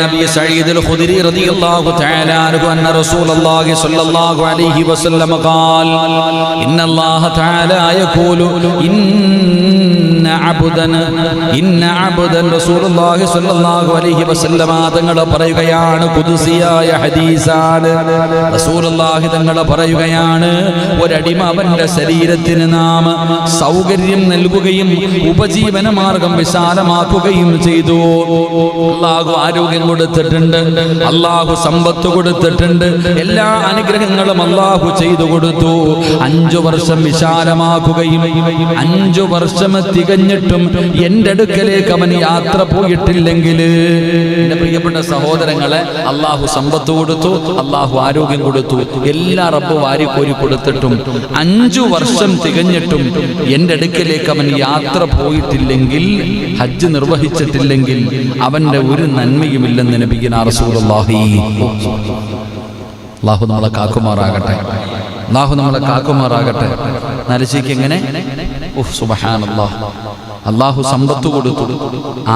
أبي سعيد الخدري رضي الله تعالى عنه أن رسول الله صلى الله عليه وسلم قال إن الله تعالى يقول إن عبدا رسول الله صلى الله عليه وسلم തങ്ങൾ പറയുകയാണ് ഖുദ്സിയായ ഹദീസാണ്. റസൂലുള്ളാഹി തങ്ങൾ പറയുകയാണ്, ഒരടിമ അവന്റെ ശരീരത്തിന് നാം സൗകര്യം നൽകുകയും ഉപജീവന മാർഗം വിശാലമാക്കുകയും ചെയ്തു. അല്ലാഹു ആരോഗ്യം കൊടുത്തിട്ടുണ്ട്, അല്ലാഹു സമ്പത്ത് കൊടുത്തിട്ടുണ്ട്, എല്ലാ അനുഗ്രഹങ്ങളും അല്ലാഹു ചെയ്തു കൊടുത്തു. 5 വർഷം വിശാലമാക്കുകയും 5 വർഷം തികഞ്ഞിട്ടും എന്റെ അടുക്കലേക്ക് അവൻ യാത്ര പോയിട്ടില്ലെങ്കിൽ, എന്റെ പ്രിയപ്പെട്ട സഹോദരങ്ങളെ, അല്ലാഹു സമ്പത്ത് കൊടുത്തു, അല്ലാഹു ആരോഗ്യം കൊടുത്തു, എല്ലാ റബ്ബ് വാരിക്കോരി കൊടുത്തിട്ടും 5 വർഷം തികഞ്ഞിട്ടും എന്റെ അടുക്കലേക്ക് അവൻ യാത്ര പോയിട്ടില്ലെങ്കിൽ, ഹജ്ജ് നിർവഹിച്ചിട്ടില്ലെങ്കിൽ അവന്റെ ഒരു നന്മയുമില്ലെന്ന് നബിയുനാ റസൂലുള്ളാഹി. അല്ലാഹു നമ്മളെ കാക്കുമാറാകട്ടെ, അല്ലാഹു നമ്മളെ കാക്കുമാറാകട്ടെ. നരശിക്ക് എങ്ങനെ സുബ്ഹാനല്ലാഹ്, അല്ലാഹു സമ്പത്ത് കൊടുത്തു,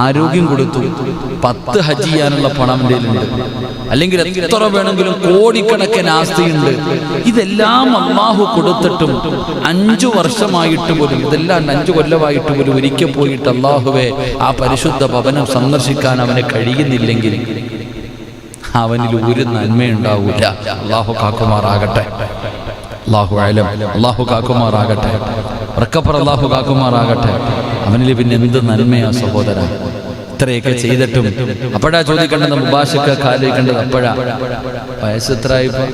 ആരോഗ്യം കൊടുത്തു, 10 ഹജ്ജ് ചെയ്യാനുള്ള പണം എൻ്റെ കയ്യിലുണ്ട്, അല്ലെങ്കിൽ എത്ര വേണമെങ്കിലും കോടിക്കണക്കിന് ആസ്തിയുണ്ട്. ഇതെല്ലാം അല്ലാഹു കൊടുത്തിട്ടും 5 വർഷമായിട്ട് പോലും, ഇതെല്ലാം 5 കൊല്ലമായിട്ട് പോലും ഒരിക്കൽ പോയിട്ട് അല്ലാഹുവേ ആ പരിശുദ്ധ ഭവനം സന്ദർശിക്കാൻ അവന് കഴിയുന്നില്ലെങ്കിൽ അവനിൽ ഒരു നന്മയുണ്ടാവില്ല. അല്ലാഹു കാക്കുമാറാകട്ടെ, അല്ലാഹു അലം, അല്ലാഹു കാക്കുമാറാകട്ടെ, റക്കപ്പർ അല്ലാഹു കാക്കുമാറാകട്ടെ. അവനിൽ പിന്നെ എന്ത് നന്മയാ സഹോദര. ഇത്രയൊക്കെ ചെയ്തിട്ടും അപ്പോഴാ ചോദിക്കേണ്ടത്, മുബാശക്ക കാലിക്കേണ്ടത് അപ്പോഴാ. വയസ്സ് എത്രയായിപ്പോ?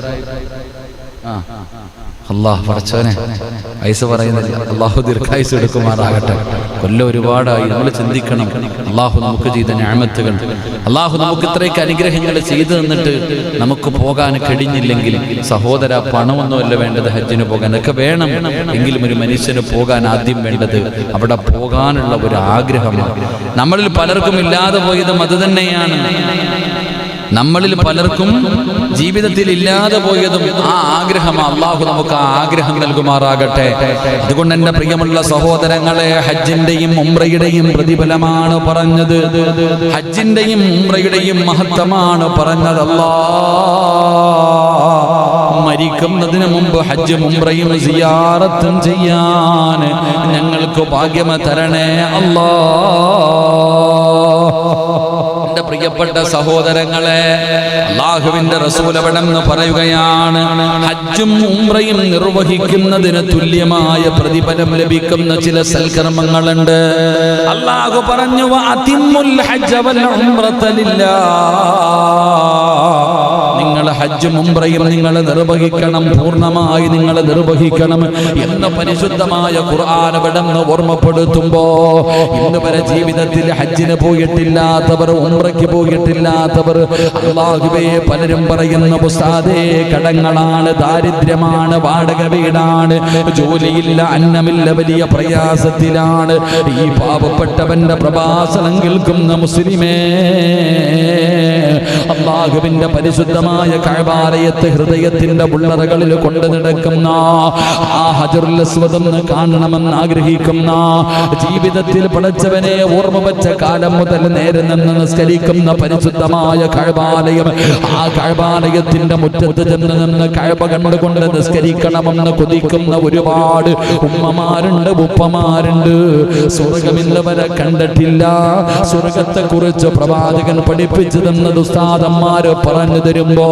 അല്ലാഹ് പറച്ചവനെ വയസ്സ് പറയുന്നില്ല, അല്ലാഹു ദീർഘായുസ്സ് എടുക്കുമാറാകട്ടെ. കൊല്ലം ഒരുപാടായി, നമ്മൾ ചിന്തിക്കണം. അല്ലാഹു നമുക്ക് ചെയ്ത നിഅമത്തുകൾ, അല്ലാഹു നമുക്ക് ഇത്രയൊക്കെ അനുഗ്രഹങ്ങൾ ചെയ്തു തന്നിട്ട് നമുക്ക് പോകാൻ കഴിഞ്ഞില്ലെങ്കിൽ സഹോദര, പണമൊന്നുമല്ല വേണ്ടത് ഹജ്ജിന് പോകാൻ. അതൊക്കെ വേണം, എങ്കിലും ഒരു മനുഷ്യന് പോകാൻ ആദ്യം വേണ്ടത് അവിടെ പോകാനുള്ള ഒരു ആഗ്രഹമാണ്. നമ്മളിൽ പലർക്കും ഇല്ലാതെ പോയതും അത് തന്നെയാണ്. നമ്മളിൽ പലർക്കും ജീവിതത്തിൽ ഇല്ലാതെ പോയതും ആ ആഗ്രഹമാണ്. അല്ലാഹു നമുക്ക് ആ ആഗ്രഹം നൽകുമാറാകട്ടെ. അതുകൊണ്ട് എൻ്റെ പ്രിയമുള്ള സഹോദരങ്ങളെ, ഹജ്ജിന്റെയും ഉംറയുടെയും പ്രതിഫലമാണ് പറഞ്ഞത്, ഹജ്ജിന്റെയും ഉംറയുടെയും മഹത്വമാണ് പറഞ്ഞത്. അല്ലാഹ് മരിക്കുന്നതിന് മുമ്പ് ഹജ്ജും ഉംറയും സിയാറത്തും ചെയ്യാൻ ഞങ്ങൾക്ക് ഭാഗ്യം തരണേ അല്ലാഹ്. എന്റെ പ്രിയപ്പെട്ട സഹോദരങ്ങളെ, അല്ലാഹുവിന്റെ റസൂൽ അവിടെന്ന് പറയുകയാണ്, ഹജ്ജും ഉംറയും നിർവഹിക്കുന്നതിന് തുല്യമായ പ്രതിഫലം ലഭിക്കുന്ന ചില സൽക്കർമ്മങ്ങളുണ്ട്. അല്ലാഹു പറഞ്ഞു, വഅതിമ്മുൽ ഹജ്ജ വൽ ഉംറത ലില്ലാഹ്. നിങ്ങൾ ഹജ്ജും ഉംറയും നിങ്ങൾ നിർവഹിക്കണം, പൂർണ്ണമായി നിങ്ങൾ നിർവഹിക്കണം എന്ന് പരിശുദ്ധമായ ഖുർആൻ അവിടെന്ന് ഓർമ്മപ്പെടുത്തുമ്പോ, ഇന്ന് വരെ ജീവിതത്തിൽ ഹജ്ജിന് പോയിട്ടില്ലാത്തവർ, ഉംറയ്ക്ക് പോയിട്ടില്ലാത്തവർ, അല്ലാഹുവേ പലരും പറയുന്ന ഉസ്താദേ കടങ്ങളാണ്, ദാരിദ്ര്യമാണ്, വാടക വീടാണ്, ജോലിയില്ല, അന്നമില്ല, വലിയ പ്രയാസത്തിലാണ്. ഈ പാവപ്പെട്ടവന്റെ പ്രഭാഷണം കേൾക്കുന്ന മുസ്ലിമേ, അല്ലാഹുവിന്റെ പരിശുദ്ധമായ കഅബാലയത്തെ ഹൃദയത്തിന്റെ ഉള്ളറകളിൽ കൊണ്ടു നടക്കുന്ന ആ ഹജറുൽ അസ്വദ് ഒന്ന് കാണണമെന്ന് ആഗ്രഹിക്കുന്ന, ജീവിതത്തിൽ പടച്ചവനെ ഓർമ്മ വച്ച കാലം മുതൽ നേരെ നിന്ന് നിസ്കരിക്കുന്ന പരിശുദ്ധമായ കഅബാലയം, ആ കഅബാലയത്തിന്റെ മുറ്റത്ത് ചെന്ന് നിന്ന് കഅബ കണ്ടുകൊണ്ട് നിസ്കരിക്കണമെന്ന് കൊതിക്കുന്ന ഒരുപാട് ഉമ്മമാരുണ്ട്, ഉപ്പമാരുണ്ട്. സ്വർഗമില്ലവരെ കണ്ടിട്ടില്ല. സ്വർഗത്തെ കുറിച്ച് പ്രവാചകൻ പഠിപ്പിച്ചു തന്നത് ഉസ്താദന്മാര് പറഞ്ഞു തരുമ്പോ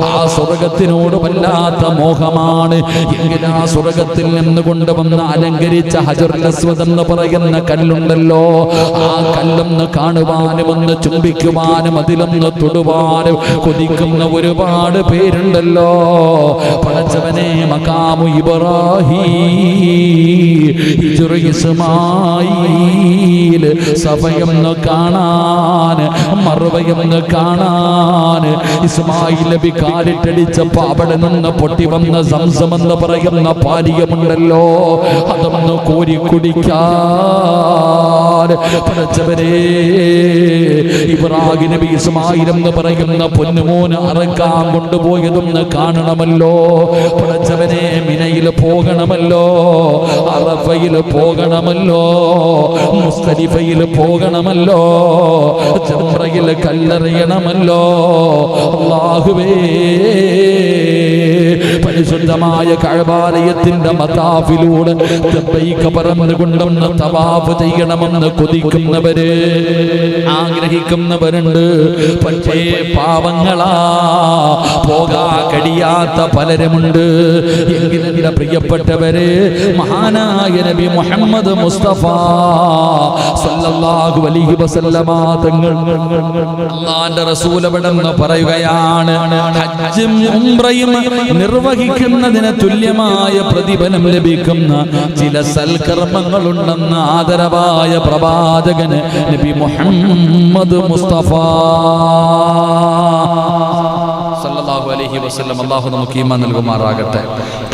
ആ സ്വർഗത്തിനോട് വല്ലാത്ത മോഹമാണ്. എങ്കിൽ ആ സ്വർഗത്തിൽ നിന്ന് കൊണ്ടുവന്ന് അലങ്കരിച്ച ഹജറുൽ അസ്വദ് എന്ന് പറയുന്ന കല്ലുണ്ടല്ലോ, ആ കല്ലൊന്ന് കാണുവാനും ഒന്ന് ചുംബിക്കുവാനും അതിലൊന്ന് തൊടുവാനും കൊതിക്കുന്ന ഒരുപാട് പേരുണ്ടല്ലോ. പടച്ചവനെ, മഖാമു ഇബ്രാഹീം, ഹിജ്റ ഇസ്മാഈൽ, സഫയൊന്ന് കാണാൻ, മർവയൊന്ന് കാണാൻ. ഇസ്മായിൽ നബി കാലിട്ടടിച്ചപ്പോ അവിടെ നിന്ന് പൊട്ടി വന്ന സംസം എന്ന് പറയുന്ന പാനീയമുണ്ടല്ലോ, അതൊന്ന് കോരി കുടിക്കാൻ പഠിച്ചവരെ ഇബ്രാഹിം നബി ഇസ്മായിൽ എന്ന് പറയുന്ന പൊന്നുമോന് അറക്കാൻ കൊണ്ടുപോയതൊന്ന് കാണണമല്ലോ. പഠിച്ചവനെ മിനയിൽ പോകണമല്ലോ, അറഫയിൽ പോകണമല്ലോ, മുസ്തലിഫയിൽ പോകണമല്ലോ, ജംറയിൽ കല്ലെറിയണമല്ലോ. അല്ലാഹുവേ, പരിശുദ്ധമായ കഅബാലയത്തിന്റെ മതാഫിലൂടെ ലബ്ബൈക പറഞ്ഞുകൊണ്ടൊന്ന് തവാഫ് ചെയ്യണമെന്ന് കൊതിക്കുന്നവര്, ആഗ്രഹിക്കുന്നവരുണ്ട്. പക്ഷേ പാവങ്ങളാ, പോകാൻ കഴിയാത്ത പലരുമുണ്ട്. എങ്കിലെന്റെ പ്രിയപ്പെട്ടവര്, മഹാനായ നബി മുഹമ്മദ് മുസ്തഫ സല്ലല്ലാഹു അലൈഹി വസല്ലമ തങ്ങൾ അല്ലാഹുവിന്റെ റസൂൽ അവിടെന്ന് പറയുകയാണ്, ഹജ്ജും ഉംറയും നിർവഹിക്കുന്നതിന് തുല്യമായ പ്രതിഫലം ലഭിക്കുന്ന ചില സൽക്കർമ്മങ്ങളുണ്ടെന്ന് ആദരവായ പ്രവാചകൻ നബി മുഹമ്മദ് മുസ്തഫ സല്ലല്ലാഹു അലൈഹി വസല്ലം. അല്ലാഹു നമുക്ക് ഈമാൻ നൽകുമാറാകട്ടെ.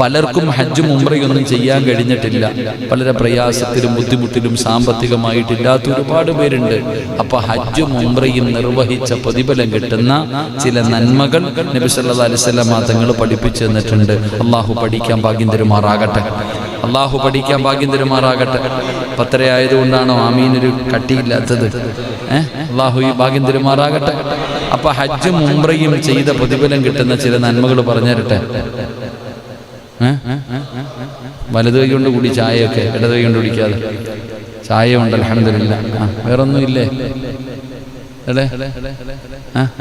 പലർക്കും ഹജ്ജും ഉംറയൊന്നും ചെയ്യാൻ കഴിഞ്ഞിട്ടില്ല. വളരെ പ്രയാസത്തിലും ബുദ്ധിമുട്ടിലും സാമ്പത്തികമായിട്ടില്ലാത്ത ഒരുപാട് പേരുണ്ട്. അപ്പൊ ഹജ്ജും ഉംറയും നിർവഹിച്ച പ്രതിഫലം കിട്ടുന്ന ചില നന്മകൾ നബി സല്ലല്ലാഹു അലൈഹി വസല്ലം തങ്ങൾ പഠിപ്പിച്ചു തന്നിട്ടുണ്ട്. അല്ലാഹു പഠിക്കാൻ ഭാഗ്യം തരുമാറാകട്ടെ. അല്ലാഹു പഠിക്കാൻ ഭാഗ്യം തരുമാറാകട്ടെ. പത്തരയായതുകൊണ്ടാണോ ആമീനൊരു കട്ടിയില്ലാത്തത്? അല്ലാഹു ഈ ഭാഗ്യം തരുമാറാകട്ടെ. അപ്പൊ ഹജ്ജും ഉംറയും ചെയ്ത പ്രതിഫലം കിട്ടുന്ന ചില നന്മകൾ പറഞ്ഞു തരട്ടെ. വലത് കൈ കൊണ്ട് കൂടി ചായയൊക്കെ ഇടത് കൈ കൊണ്ട് കുടിക്കാതെ ചായ ഉണ്ട് അൽഹംദുലില്ലാ. വേറൊന്നും ഇല്ലേ?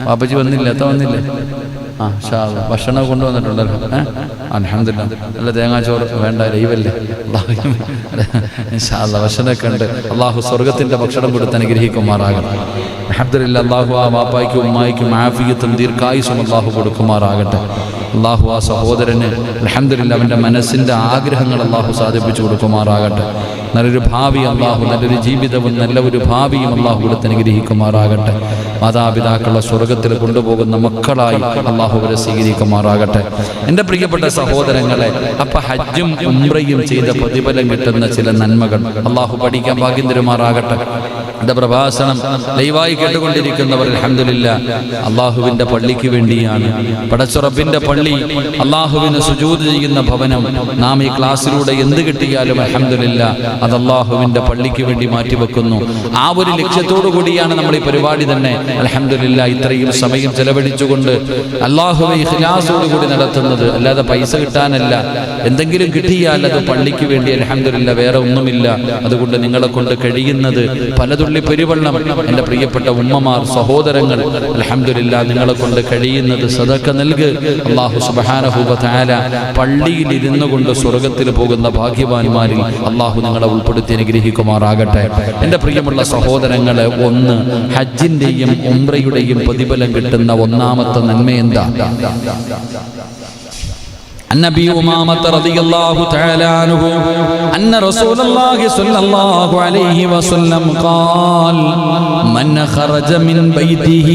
പാപ്പച്ചി വന്നില്ല, എത്ത വന്നില്ലേ? ഭക്ഷണം കൊണ്ടുവന്നിട്ടുണ്ടല്ലോ. അൽഹംദുലില്ലാ. നല്ല തേങ്ങാച്ചോറ് വേണ്ട, ലൈവല്ലേ? ഭക്ഷണമൊക്കെ ഉണ്ട്. അള്ളാഹു സ്വർഗത്തിന്റെ ഭക്ഷണം കൊടുത്ത് അനുഗ്രഹിക്കുമാറാകട്ടെ. അൽഹംദുലില്ലാ. അള്ളാഹു ആ വാപ്പായ്ക്കും ഉമ്മായിക്കും ആഫിയത്തും ദീർഘായുസും അള്ളാഹു കൊടുക്കുമാറാകട്ടെ. അള്ളാഹു ആ സഹോദരന് അൽഹംദുലില്ലാ അവൻ്റെ മനസ്സിൻ്റെ ആഗ്രഹങ്ങൾ അള്ളാഹു സാധിപ്പിച്ചു കൊടുക്കുമാറാകട്ടെ. നല്ലൊരു ഭാവി അള്ളാഹു, നല്ലൊരു ജീവിതവും നല്ല ഒരു ഭാവിയും അള്ളാഹു കൊടുത്ത് അനുഗ്രഹിക്കുമാറാകട്ടെ. മാതാപിതാക്കളുടെ സ്വർഗത്തിൽ കൊണ്ടുപോകുന്ന മക്കളായി അള്ളാഹു അവരെ സ്വീകരിക്കുമാറാകട്ടെ. എൻ്റെ പ്രിയപ്പെട്ട സഹോദരങ്ങളെ, അപ്പൊ ഹജ്ജും ഉംറയും ചെയ്ത പ്രതിഫലം കിട്ടുന്ന ചില നന്മകൾ അള്ളാഹു പഠിക്കാൻ ഭാഗ്യം തരുമാറാകട്ടെ. എൻ്റെ പ്രഭാഷണം ലൈവായി കേട്ടുകൊണ്ടിരിക്കുന്നവർ അൽഹംദുലില്ലാ അള്ളാഹുവിൻ്റെ പള്ളിക്ക് വേണ്ടിയാണ്. പടച്ച റബ്ബിൻ്റെ പള്ളി, അള്ളാഹുവിന് സുജൂദ് ചെയ്യുന്ന ഭവനം. നാം ഈ ക്ലാസ്സിലൂടെ എന്ത് കിട്ടിയാലും അൽഹംദുലില്ലാ അത് അള്ളാഹുവിൻ്റെ പള്ളിക്ക് വേണ്ടി മാറ്റിവെക്കുന്നു. ആ ഒരു ലക്ഷ്യത്തോടു കൂടിയാണ് നമ്മൾ ഈ പരിപാടി തന്നെ അൽഹംദുലില്ലാ ഇത്രയും സമയം ചെലവഴിച്ചുകൊണ്ട് അള്ളാഹുവെ ഇഖ്ലാസോടു കൂടി നടത്തുന്നത്. അല്ലാതെ പൈസ കിട്ടാനല്ല. എന്തെങ്കിലും കിട്ടിയാൽ അത് പള്ളിക്ക് വേണ്ടി അൽഹംദുലില്ലാ, വേറെ ഒന്നുമില്ല. അതുകൊണ്ട് നിങ്ങളെ കൊണ്ട് കഴിയുന്നത് പലതുള്ളി പെരുവെള്ളം, എൻ്റെ പ്രിയപ്പെട്ട ഉമ്മമാർ, സഹോദരങ്ങൾ, അൽഹംദുലില്ലാ നിങ്ങളെ കൊണ്ട് കഴിയുന്നത് സദഖ നൽക്. അല്ലാഹു സുബ്ഹാനഹു വ തആല പള്ളിയിൽ ഇരുന്നു കൊണ്ട് സ്വർഗ്ഗത്തിൽ പോകുന്ന ഭാഗ്യവാന്മാരിൽ അല്ലാഹു നിങ്ങളെ ഉൾപ്പെടുത്തി അനുഗ്രഹിക്കുമാറാകട്ടെ. എൻ്റെ പ്രിയമുള്ള സഹോദരങ്ങളെ, ഒന്ന് ഹജ്ജിൻ്റെയും ഉംറയുടെയും പ്രതിഫലം കിട്ടുന്ന ഒന്നാമത്തെ നന്മ എന്താ? النبي أمامة رضي الله تعالى عنه أن رسول الله صلى الله عليه وسلم قال من خرج من بيته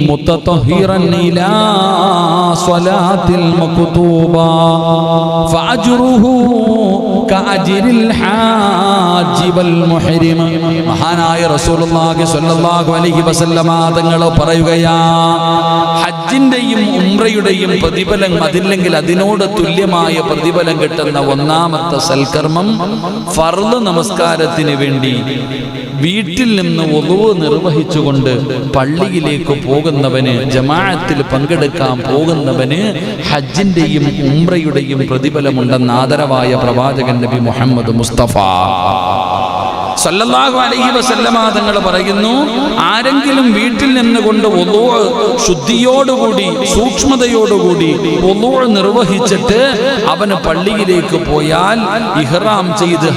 متطهرا إلى صلاة المكتوبة فأجره كأجر الحاج والمحرم. മഹാനായ റസൂലുള്ളാഹി സ്വല്ലല്ലാഹു അലൈഹി വസല്ലമ തങ്ങൾ പറയുകയാണ്, ഹജ്ജിന്റെയും ഉംറയുടെയും പ്രതിഫലം അതില്ലെങ്കിൽ അതിനോട് തുല്യമായ പ്രതിഫലം കിട്ടുന്ന ഒന്നാമത്തെ സൽക്കർമ്മം ഫർള് നമസ്കാരത്തിന് വേണ്ടി വീട്ടിൽ നിന്ന് വുളൂ നിർവഹിച്ചുകൊണ്ട് പള്ളിയിലേക്ക് പോകുന്നവന്, ജമാഅത്തിൽ പങ്കെടുക്കാൻ പോകുന്നവന് ഹജ്ജിന്റെയും ഉംറയുടെയും പ്രതിഫലമുണ്ടെന്ന് ആദരവായ പ്രവാചകൻ നബി മുഹമ്മദ് മുസ്തഫ സല്ലല്ലാഹു അലൈഹി വസല്ലമ തങ്ങൾ പറയുന്നു, ആരെങ്കിലും വീട്ടിൽ നിന്നുകൊണ്ട് വുളൂ ശുദ്ധിയോടുകൂടി സൂക്ഷ്മതയോടുകൂടി വുളൂ നിർവഹിച്ചിട്ട് അവന് പള്ളിയിലേക്ക് പോയാൽ ഇഹ്റാം ചെയ്ത്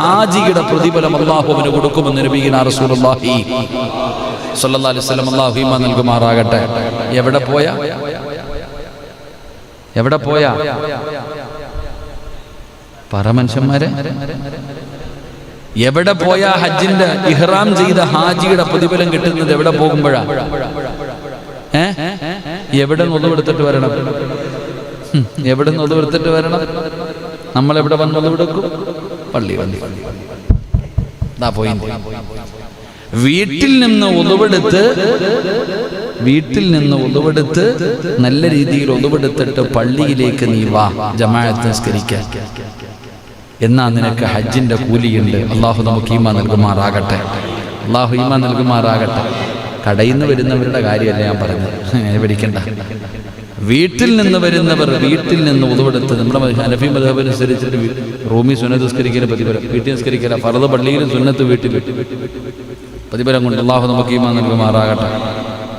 ഹാജിയുടെ പ്രതിഫലം അല്ലാഹു അവന് കൊടുക്കുമെന്ന് നബിയുനാ റസൂലുള്ളാഹി സ്വല്ലല്ലാഹു അലൈഹി വസല്ലം അല്ലാഹു ഈമാൻ നൽകുമാറാകട്ടെ. എവിടെ പോയാ പരമനുഷ്യന്മാരെ, എവിടെ പോയാ ഹജ്ജിന്റെ ഇഹ്റാം ചെയ്ത ഹാജിയുടെ പ്രതിഫലം കിട്ടുന്നത്? എവിടെ പോകുമ്പോഴാ? എവിടെ ഒന്നുകൊടുത്തിട്ട് വരണം? എവിടെ ഒന്നുകൊടുത്തിട്ട് വരണം? നമ്മളെവിടെ വന്ന് ഒന്നുകൊടുക്കും? പള്ളി വന്നു. വീട്ടിൽ നിന്ന് ഒതുവെടുത്ത് നല്ല രീതിയിൽ ഒതുവെടുത്തിട്ട് പള്ളിയിലേക്ക് നീ വാ ജമാഅത്ത് നിസ്കരിക്കാൻ. എന്നാ നിനക്ക് ഹജ്ജിന്റെ കൂലിയുണ്ട്. അള്ളാഹു നമുക്ക് ഈമാൻ നൽകുമാറാകട്ടെ. അള്ളാഹു ഈമാൻ നൽകുമാറാകട്ടെ. കടയിൽ നിന്ന് വരുന്നവരുടെ കാര്യമല്ല ഞാൻ പറഞ്ഞത്, പഠിക്കണ്ട. വീട്ടിൽ നിന്ന് വരുന്നവർ വീട്ടിൽ നിന്ന് ഉദവെടുത്ത് നമ്മുടെ ഹനഫി മദ്ഹബ് അനുസരിച്ചിട്ട് റൂമി സുന്നത്ത് നിസ്കരിക്കൽ പ്രതിഫലം, വീട്ടിൽ നിസ്കരിക്കല ഫർദ് പള്ളിയിലും സുന്നത്ത് വീട്ടിൽ പ്രതിഫലം കൊണ്ട് അള്ളാഹു നമുക്ക് ഈമാൻ നൽകുമാറാകട്ടെ.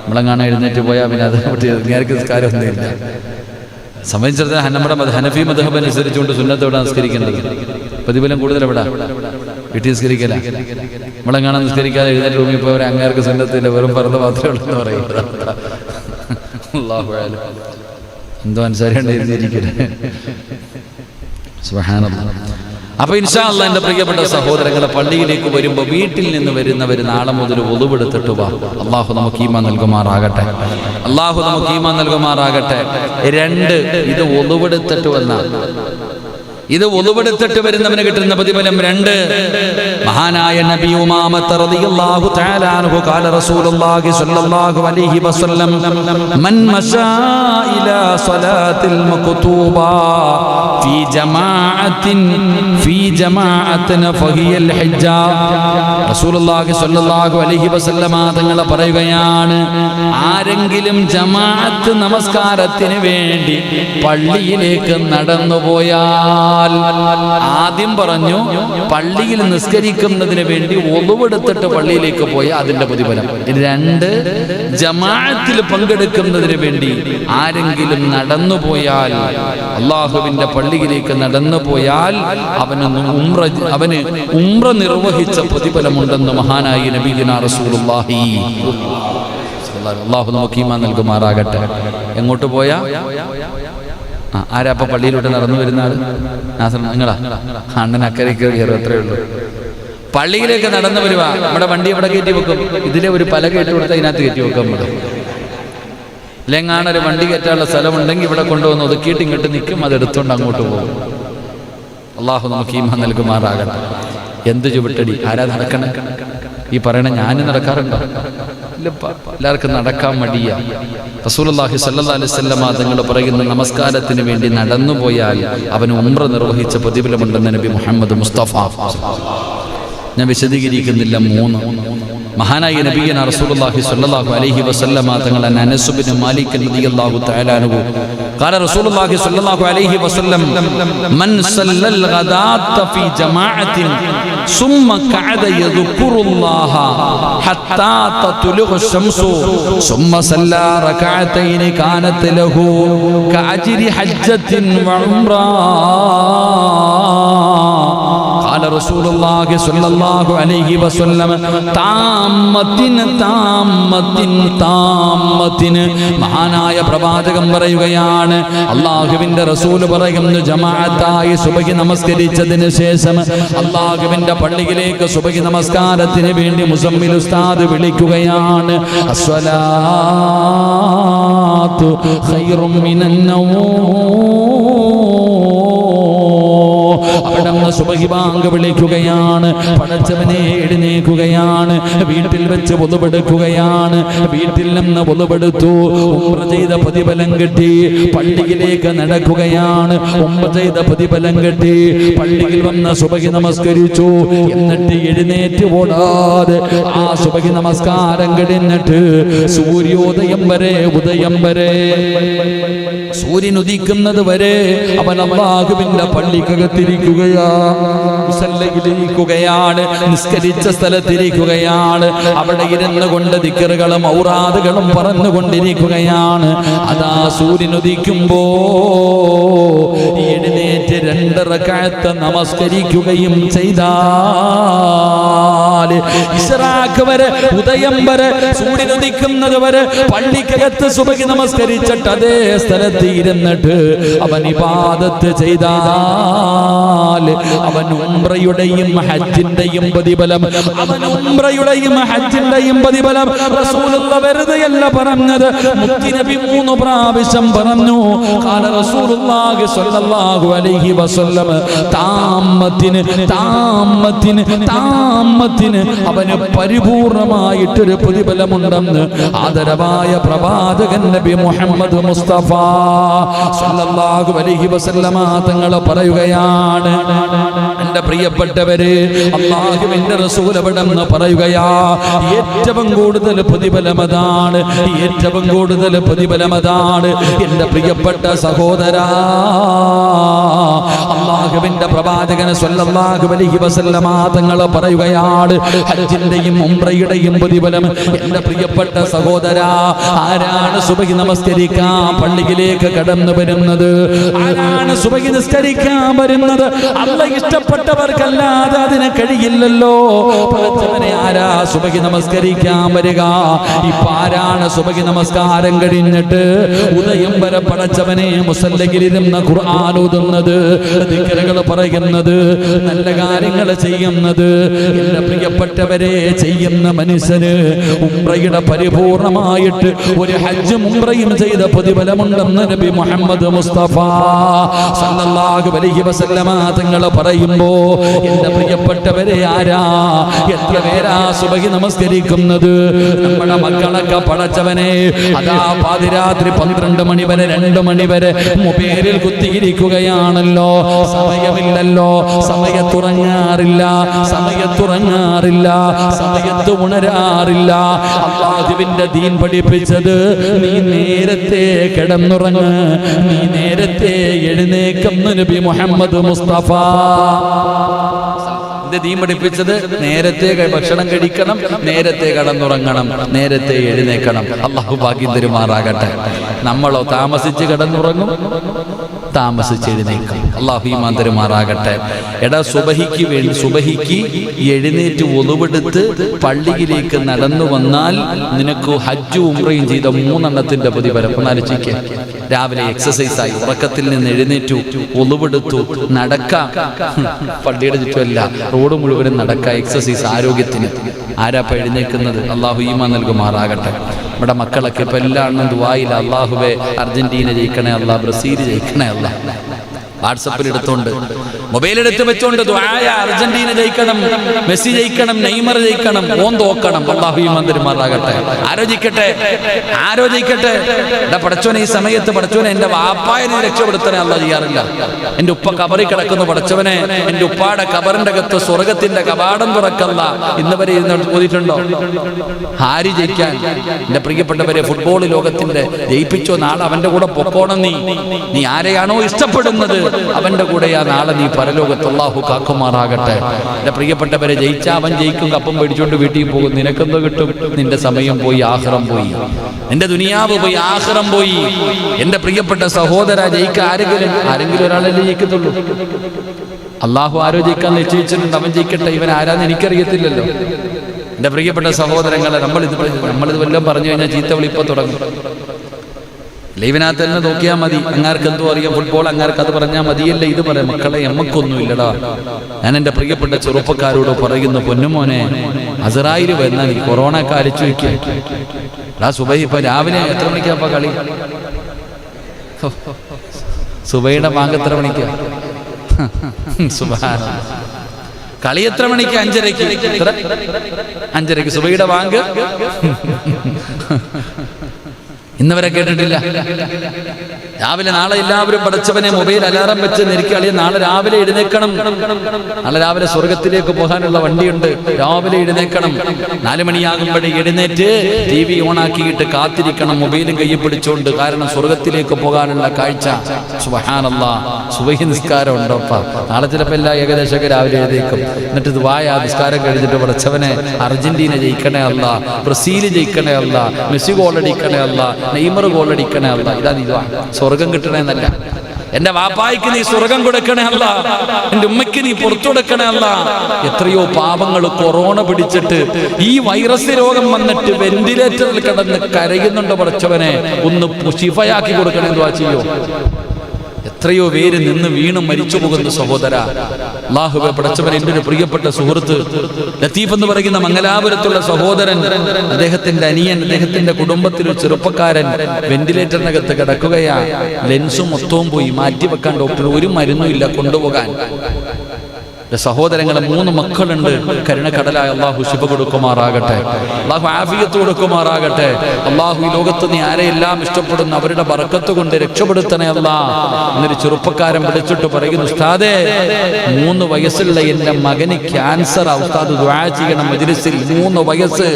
നമ്മളെങ്ങാണ് എഴുന്നേറ്റ് പോയാൽ പിന്നെ അത് നേരത്തെ നിസ്കാരമൊന്നുമില്ല. സംബന്ധിച്ചിടത്തോളം നമ്മുടെ ഹനഫി മദ്ഹബ് അനുസരിച്ചുകൊണ്ട് സുന്നത്ത് എവിടെ നിസ്കരിക്കേണ്ടത്? പ്രതിഫലം കൂടുതൽ എവിടെ? വീട്ടിൽ നിസ്കരിക്കല. നമ്മളെങ്ങാണ് നിസ്കരിക്കാതെ എഴുന്നേറ്റ് റൂമിൽ പോയവരെ അങ്ങേർക്ക് സുന്നത്തില്ല, വെറും ഫർദ് മാത്രമേ ഉള്ളൂ എന്ന് പറയുന്നത്. എന്തോ അനുസരിക്കണ്ടേ എഴുതിയിരിക്കട്ടെ. സുബ്ഹാനല്ലാഹ്. അപ്പൊ ഇൻഷാ അല്ലാഹ് എൻ്റെ പ്രിയപ്പെട്ട സഹോദരങ്ങളെ, പള്ളിയിലേക്ക് വരുമ്പോൾ വീട്ടിൽ നിന്ന് വരുന്നവർ നാളെ മുതൽ ഒളുവെടുത്തിട്ട് വാ. അള്ളാഹു നമുക്ക് ഈമാൻ നൽകുമാറാകട്ടെ. അള്ളാഹു നമുക്ക് ഈമാൻ നൽകുമാറാകട്ടെ. 2, ഇത് ഒളുവെടുത്തിട്ട് വന്നാൽ, ഇത് ഒളുവെടുത്തിട്ട് വരുന്നവന് കിട്ടുന്ന പ്രതിഫലം 2. മഹാനായ നബി ഉമാമ റളിയല്ലാഹു തആല അൻഹു ഖാല റസൂലുള്ളാഹി സ്വല്ലല്ലാഹു അലൈഹി വസല്ലം മൻ മശാ ഇലാ സ്വലാത്തിൽ മക്തൂബ ഫീ ജമാഅത്തിൻ ഫഹിയൽ ഹജ്ജ. റസൂലുള്ളാഹി സ്വല്ലല്ലാഹു അലൈഹി വസല്ലം തങ്ങൾ പറയുകയാണ്, ആരെങ്കിലും ജമാഅത്ത് നമസ്കാരത്തിന് വേണ്ടി പള്ളിയിലേക്ക് നടന്നുപോയാൽ, ആദ്യം പറഞ്ഞു പള്ളിയിൽ നിസ്കരിക്കുന്നതിന് വേണ്ടി ഒളുവെടുത്തിട്ട് പള്ളിയിലേക്ക് പോയ അതിന്റെ പ്രതിഫലം. 2, ജമാഅത്തിൽ പങ്കെടുക്കുന്നതിന് വേണ്ടി ആരെങ്കിലും നടന്നുപോയാൽ, അള്ളാഹുവിന്റെ പള്ളിയിലേക്ക് നടന്നുപോയാൽ അവന് ഉംറ നിർവഹിച്ച പ്രതിഫലമുണ്ടെന്ന് മഹാനായ നബിയുനാ റസൂലുള്ളാഹി. അള്ളാഹു നമുക്ക് ഈമാൻ നൽകുമാറാകട്ടെ. എങ്ങോട്ട് പോയാ? ആരാപ്പ പള്ളിയിലോട്ട് നടന്നു വരുന്ന ആള്? നിങ്ങളാ? അണ്ണൻ അക്കരയ്ക്ക് കയറും, അത്രേ ഉള്ളൂ. പള്ളിയിലേക്ക് നടന്നു വരുവാ. നമ്മുടെ വണ്ടി ഇവിടെ കയറ്റി വെക്കും. ഇതിലെ ഒരു പലക ഇട്ട് കൊടുത്താൽ ഇതിനകത്ത് കയറ്റി വെക്കാം. നമ്മൾ ഇല്ലെങ്ങാണൊരു വണ്ടി കയറ്റാനുള്ള സ്ഥലമുണ്ടെങ്കിൽ ഇവിടെ കൊണ്ടുവന്ന് ഒതുക്കിയിട്ട് ഇങ്ങോട്ട് നിൽക്കും, അതെടുത്തോണ്ട് അങ്ങോട്ട് പോകും. അള്ളാഹു നമുക്ക് ഈമാൻ നൽകുമാറാകട്ടെ. എന്ത് ചുവട്ടടി! ആരാ നടക്കണേ? ഈ പറയണ ഞാൻ നടക്കാറുണ്ടോ? ഇല്ലപ്പ. എല്ലാവർക്കും നടക്കാൻ മടിയാ. റസൂലുള്ളാഹി സ്വല്ലല്ലാഹു അലൈഹി വസല്ലം തങ്ങൾ പറയുന്ന, നമസ്കാരത്തിന് വേണ്ടി നടന്നുപോയാൽ അവന് ഉംറ നിർവഹിച്ച പ്രതിഫലമുണ്ടെന്ന് നബി മുഹമ്മദ് മുസ്തഫ. ഞാൻ വിശദീകരിക്കുന്നില്ല. 3, മഹാനായ നബിയുനാ റസൂലുള്ളാഹി സ്വല്ലല്ലാഹു അലൈഹി വസല്ലം തങ്ങൾ അനസ് ഇബ്നു മാലിക് റളിയല്ലാഹു തആല അൻഹു قال رسول الله صلى الله عليه وسلم من صلى الغداة في جماعة ثم قعد يذكر الله حتى تطلع الشمس ثم صلى ركعتين كانت له كأجر حجة وعمرة. قال رسول الله صلى الله عليه وسلم താമത്തിന്. മഹാനായ പ്രവാചകൻ പറയുകയാണ്, അല്ലാഹുവിന്റെ റസൂൽ പറയുന്നു, ജമാഅത്തായി സുബഹി നമസ്കരിച്ചതിന് ശേഷം അല്ലാഹുവിന്റെ പള്ളിയിലേക്ക് സുബഹി നമസ്കാരത്തിന് വേണ്ടി മുസമ്മിൽ ഉസ്താദ് വിളിക്കുകയാണ്, അസ്സലാത്തു ഖൈറും മിനൻ നൗം. അവിടുന്ന് സുബഹി ബാങ്ക് വിളിക്കുകയാണ്. പടച്ചവനെ എഴുന്നേൽക്കുകയാണ്. വീട്ടിൽ വെച്ച് ഒളുവെടുക്കുകയാണ്. വീട്ടിൽ നിന്ന് ഒളുവെടുത്തു, ഉംറ ചെയ്ത പ്രതിഫലം കിട്ടി. പള്ളിയിലേക്ക് നടക്കുകയാണ്. ഉംറ ചെയ്ത പ്രതിഫലം കിട്ടി. പള്ളിയിൽ വന്ന് സുബഹി നമസ്കരിച്ചു. എന്നിട്ട് എഴുന്നേറ്റ് ഓടാതെ ആ സുബഹി നമസ്കാരം കഴിഞ്ഞിട്ട് സൂര്യോദയം വരെ, ഉദയം വരെ, സൂര്യൻ ഉദിക്കുന്നത് വരെ അവൻ അല്ലാഹുവിന്റെ പള്ളിക്കകത്തിരിക്കുകയാണ്, നിസ്കരിച്ച സ്ഥലത്തിരിക്കുകയാണ്. അവിടെ ഇരുന്ന് കൊണ്ട് ദിക്റുകളും ഔറാദുകളും പറഞ്ഞുകൊണ്ടിരിക്കുകയാണ്. അതാ സൂര്യൻ ഉദിക്കുമ്പോ എഴുന്നേറ്റ് 2 റക്അത്ത് നമസ്കരിക്കുകയും ചെയ്താൽ ഇശ്റാഖ് വരെ, ഉദയം വരെ, സൂര്യൻ ഉദിക്കുന്നത് വരെ പള്ളിക്കകത്ത് സുബഹി നമസ്കരിച്ചിട്ട് അതേ സ്ഥലത്ത് ഇരുന്നിട്ട് അവൻ ഇബാദത്ത് ചെയ്താൽ അവൻ ഉംറയുടെയും ഹജ്ജിന്റെയും പ്രതിഫലം, അവൻ ഉംറയുടെയും ഹജ്ജിന്റെയും പ്രതിഫലം റസൂലുള്ള വെറുതെയല്ല പറഞ്ഞത്. മുത്തുനബി 3 പ്രാവശ്യം പറഞ്ഞു. ഖാല റസൂലുള്ളാഹി സ്വല്ലല്ലാഹു അലൈഹി വസല്ലം താമത്തിന് താമത്തിന് താമത്തിന് അവന് പരിപൂർണമായിട്ടൊരു പ്രതിഫലമുണ്ടെന്ന് ആദരവായ പ്രവാചകൻ നബി മുഹമ്മദ് മുസ്തഫ സ്വല്ലല്ലാഹു അലൈഹി വസല്ലമ തങ്ങൾ പറയുകയാണ്. എൻ്റെ പ്രിയപ്പെട്ടവരെ, അല്ലാഹുവിൻ്റെ റസൂൽ അവിടെന്ന് പറയുകയാ, ഏറ്റവും കൂടുതൽ പ്രതിഫലമതാണ്, ഏറ്റവും കൂടുതൽ പ്രതിഫലമതാണ്. എൻ്റെ പ്രിയപ്പെട്ട സഹോദരാ, അല്ലാഹുവിൻ്റെ പ്രവാചകൻ സ്വല്ലല്ലാഹു അലൈഹി വസല്ലമ തങ്ങൾ പറയുകയാണ്, ഹജ്ജിന്റെയും ഉംറയുടെയും പ്രതിഫലം. എൻ്റെ പ്രിയപ്പെട്ട സഹോദരാ, ആരാണ് സുബഹി നമസ്കരിക്കാൻ പള്ളിയിലേക്ക് കടന്നു വരുന്നത്? ആരാണ് സുബഹി നിസ്കരിക്കാൻ വരുന്നത്? അല്ലാഹ് ഇഷ്ടപ്പെട്ടവർക്കല്ലാതെ അതിന് കഴിയില്ലല്ലോ. പടച്ചവനെ, ആരാ സുബഹി നമസ്കരിക്കാൻ വരിക? ഇപ്പൊ ആരാണ് സുബഹി നമസ്കാരം കഴിഞ്ഞിട്ട് ഉദയം വരെ പടച്ചവനെ മുസല്ലയിലിരുന്ന് ഖുർആൻ ഓതുന്നത്, ദിക്റുകൾ പറയുന്നത്, നല്ല കാര്യങ്ങൾ ചെയ്യുന്നത്? എൻ്റെ പ്രിയപ്പെട്ടവരെ, ചെയ്യുന്ന മനുഷ്യന് ഉംറയുടെ പരിപൂർണമായിട്ട് ഒരു ഹജ്ജും ഉംറയും ചെയ്ത പ്രതിഫലമുണ്ടെന്ന് നബി മുഹമ്മദ് മുസ്തഫ സല്ലല്ലാഹു അലൈഹി വസല്ലമ തങ്ങൾ പറയുമ്പോ, എൻ്റെ പ്രിയപ്പെട്ടവരെ, ആരാ എത്ര പേരാ സുബഹി നമസ്കരിക്കുന്നത്? നമ്മുടെ മക്കളൊക്കെ പടച്ചവനെ അതാ പാതിരാത്രി 12 മണി വരെ 2 മണി വരെ മൊബൈലിൽ കുത്തിയിരിക്കുകയാണല്ലോ. സമയമില്ലല്ലോ, സമയത്തുറങ്ങാറില്ല, സമയത്തുറങ്ങാറില്ല, സമയത്ത് ഉണരാറില്ല. അല്ലാഹുവിന്റെ ദീൻ പഠിപ്പിച്ചത് നീ നേരത്തെ കിടന്നുറങ്ങ്, നീ നേരത്തെ എഴുന്നേക്കെന്ന് നബി മുഹമ്മദ് മുസ്തഫ ദീൻ പഠിപ്പിച്ചത്. നേരത്തെ ഭക്ഷണം കഴിക്കണം, നേരത്തെ കിടന്നുറങ്ങണം, നേരത്തെ എഴുന്നേക്കണം. അല്ലാഹു ഭാഗ്യം തരുമാറാകട്ടെ. നമ്മളോ താമസിച്ച് കിടന്നുറങ്ങും, താമസിച്ച് എഴുന്നേക്കും. അല്ലാഹു ഈമാൻ തരുമാറാകട്ടെ. എടാ, സുബഹിക്ക് എഴുന്നേറ്റ് ഒളുവെടുത്ത് പള്ളിയിലേക്ക് നടന്നു വന്നാൽ നിനക്ക് ഹജ്ജും ഉംറയും ചെയ്ത 3 എണ്ണത്തിന്റെ പ്രതിഫലം. ഒന്നാലോചിക്കുക. രാവിലെ എക്സസൈസായി, ഉറക്കത്തിൽ നിന്ന് എഴുന്നേറ്റു, ഒളുവെടുത്തു, നടക്കാം. പള്ളിയുടെ ചുറ്റുമല്ല, റോഡ് മുഴുവനും നടക്കാം, എക്സസൈസ് ആരോഗ്യത്തിന്. ആരാപ്പ എഴുന്നേക്കുന്നത്? അല്ലാഹു ഈമാൻ നൽകുമാറാകട്ടെ. നമ്മുടെ മക്കളൊക്കെ ഇപ്പൊ എല്ലാം ദുആയില്ല. അല്ലാഹുവേ, അർജന്റീന ജയിക്കണേ അല്ലാ, ബ്രസീൽ ജയിക്കണേ അല്ലാ. വാട്സപ്പിൽ എടുത്തോണ്ട്, മൊബൈൽ എടുത്ത് വെച്ചോണ്ട് ദുആയ, അർജന്റീന ജയിക്കണം, മെസ്സി ജയിക്കണം, നെയ്മർ ജയിക്കണം, ഓൻ തോക്കണം. അല്ലാഹു ഈമാൻ തരുമാറാകട്ടെ. ആലോചിക്കട്ടെ, ആലോചിക്കട്ടെ. എടാ പടച്ചോനെ, ഈ സമയത്ത് പടച്ചോനെ എൻ്റെ വാപ്പായനെ രക്ഷപ്പെടുത്തണേ അല്ലാഹ് ചെയ്യാറില്ല. എൻ്റെ ഉപ്പ കബറിൽ കിടക്കുന്നു, പടച്ചവനെ എൻ്റെ ഉപ്പാടെ കബറിന്റെ അകത്ത് സ്വർഗത്തിന്റെ കവാടം തുറക്കല്ല. ഇന്ന് വരെ ഓതിയിട്ടുണ്ടോ? ആര് ജയിക്കാൻ? എൻ്റെ പ്രിയപ്പെട്ടവരെ, ഫുട്ബോൾ ലോകത്തിന്റെ ജയിപ്പിച്ചോ, നാളെ അവന്റെ കൂടെ പൊക്കോണം. നീ ആരെയാണോ ഇഷ്ടപ്പെടുന്നത് അവന്റെ കൂടെയാ നാളെ നീ പരലോകത്ത്. അല്ലാഹു കാക്കുമാറാകട്ടെ. എൻ്റെ പ്രിയപ്പെട്ടവരെ, ജയിച്ചാ അവൻ ജയിക്കും, കപ്പം പേടിച്ചോണ്ട് വീട്ടിൽ പോകും. നിനക്കെന്തോ കിട്ടും? നിന്റെ സമയം പോയി, ആഖിറം പോയി, നിന്റെ ദുനിയാവ് പോയി, ആഖിറം പോയി. എൻ്റെ പ്രിയപ്പെട്ട സഹോദര, ജയിക്കാൻ ആരെങ്കിലും ഒരാളല്ലേ ജയിക്കത്തുള്ളൂ. അല്ലാഹു ആരോ ജയിക്കാൻ നിശ്ചയിച്ചിട്ടുണ്ട്, അവൻ ജയിക്കട്ടെ. ഇവൻ ആരാന്ന് എനിക്കറിയത്തില്ലല്ലോ. എൻ്റെ പ്രിയപ്പെട്ട സഹോദരങ്ങളെ, നമ്മളിത് വല്ലതും പറഞ്ഞു കഴിഞ്ഞാൽ ചീത്ത വിളിപ്പം തുടങ്ങും. ലൈവിനകത്ത് തന്നെ നോക്കിയാൽ മതി. അങ്ങാർക്ക് എന്തോ അറിയാം ഫുട്ബോൾ, അങ്ങാർക്ക് അത് പറഞ്ഞാൽ മതിയല്ലേ ഇത് പറയാം. മക്കളെ, എമ്മക്കൊന്നുമില്ലടാ. ഞാൻ എൻ്റെ പ്രിയപ്പെട്ട ചെറുപ്പക്കാരോട് പറയുന്നു, പൊന്നുമോനെ, അസറായിൽ വരുന്ന നീ കൊറോണ കാലിച്ചു വയ്ക്കുക. സുബൈ ഇപ്പൊ രാവിലെ എത്ര മണിക്കാ കളി? സുബൈയുടെ ബാങ്ക് എത്ര മണിക്കാ? സുബ്ഹാനല്ലാഹ്. കളി എത്ര മണിക്ക്? 5:30. 5:30 സുബൈയുടെ ബാങ്ക്. ഇന്നവരെ കേട്ടിട്ടില്ല. രാവിലെ നാളെ എല്ലാവരും പടച്ചവനെ മൊബൈൽ അലാറം വെച്ച് നെരുക്കളിയ. നാളെ രാവിലെ എഴുന്നേക്കണം. നാളെ രാവിലെ സ്വർഗത്തിലേക്ക് പോകാനുള്ള വണ്ടിയുണ്ട്. രാവിലെ എഴുന്നേക്കണം. 4 മണിയാകുമ്പോഴേ എഴുന്നേറ്റ് TV ഓണാക്കിയിട്ട് കാത്തിരിക്കണം, മൊബൈലും കയ്യിൽ പിടിച്ചോണ്ട്. കാരണം സ്വർഗത്തിലേക്ക് പോകാനുള്ള കാഴ്ച. സുബ്ഹാനല്ലാഹ്. സുബഹി നിസ്കാരം ഉണ്ടോപ്പ. നാളെ ചിലപ്പോൾ എല്ലാ ഏകദേശമൊക്കെ രാവിലെ എഴുന്നേക്കും. എന്നിട്ട് ദുആയ നിസ്കാരം കഴിഞ്ഞിട്ട് പടച്ചവനെ അർജന്റീന ജയിക്കണേ അല്ല, ബ്രസീൽ ജയിക്കണേ അല്ല, മെസ്സി ഗോളടിക്കണേ അല്ല, നെയ്മർ ഗോളടിക്കണേ അല്ല. ഇതാ നീ സ്വർഗം കിട്ടണേന്നല്ല. എന്റെ വാപ്പായ്ക്ക് നീ സ്വർഗം കൊടുക്കണേ അല്ല, എന്റെ ഉമ്മയ്ക്ക് നീ പുറത്തു കൊടുക്കണേ അല്ല. എത്രയോ പാവങ്ങൾ കൊറോണ പിടിച്ചിട്ട് ഈ വൈറസ് രോഗം വന്നിട്ട് വെന്റിലേറ്ററിൽ കിടന്ന് കരയുന്നുണ്ട്. പടച്ചവനെ ഒന്ന് ശിഫയാക്കി കൊടുക്കണേ. എന്തുവാ ചെയ്യോ? എത്രയോ പേര് നിന്ന് വീണും മരിച്ചു പോകുന്ന സഹോദര. അല്ലാഹുവേ പടച്ചവൻ, എൻ്റെ ഒരു പ്രിയപ്പെട്ട സുഹൃത്ത് ലത്തീഫ് എന്ന് പറയുന്ന മംഗലാപുരത്തുള്ള സഹോദരൻ, അദ്ദേഹത്തിന്റെ അനിയൻ, അദ്ദേഹത്തിന്റെ കുടുംബത്തിലൊരു ചെറുപ്പക്കാരൻ വെന്റിലേറ്ററിനകത്ത് കിടക്കുകയാ. ലെൻസും മൊത്തവും പോയി, മാറ്റിവെക്കാൻ ഡോക്ടർ ഒരു മരുന്നും ഇല്ല കൊണ്ടുപോകാൻ. സഹോദരങ്ങളെ 3 മക്കളുണ്ട്. കരുണക്കടലായ അള്ളാഹു ശിഫ കൊടുക്കുമാറാകട്ടെ, അള്ളാഹു ആഫിയത്ത് കൊടുക്കുമാറാകട്ടെ. അള്ളാഹു ഈ ലോകത്ത് നീ ആരെയെല്ലാം ഇഷ്ടപ്പെടുന്ന അവരുടെ ബർക്കത്ത് കൊണ്ട് രക്ഷപ്പെടുത്തണേ അല്ലാ. എന്നൊരു ചെറുപ്പക്കാരൻ വിളിച്ചിട്ട് പറയുന്നു, ഉസ്താദേ 3 വയസ്സുള്ള എൻ്റെ മകന് ക്യാൻസറാ, ഉസ്താദ് ദുആ ചെയ്യണം മജ്ലിസിൽ. 3 വയസ്സ്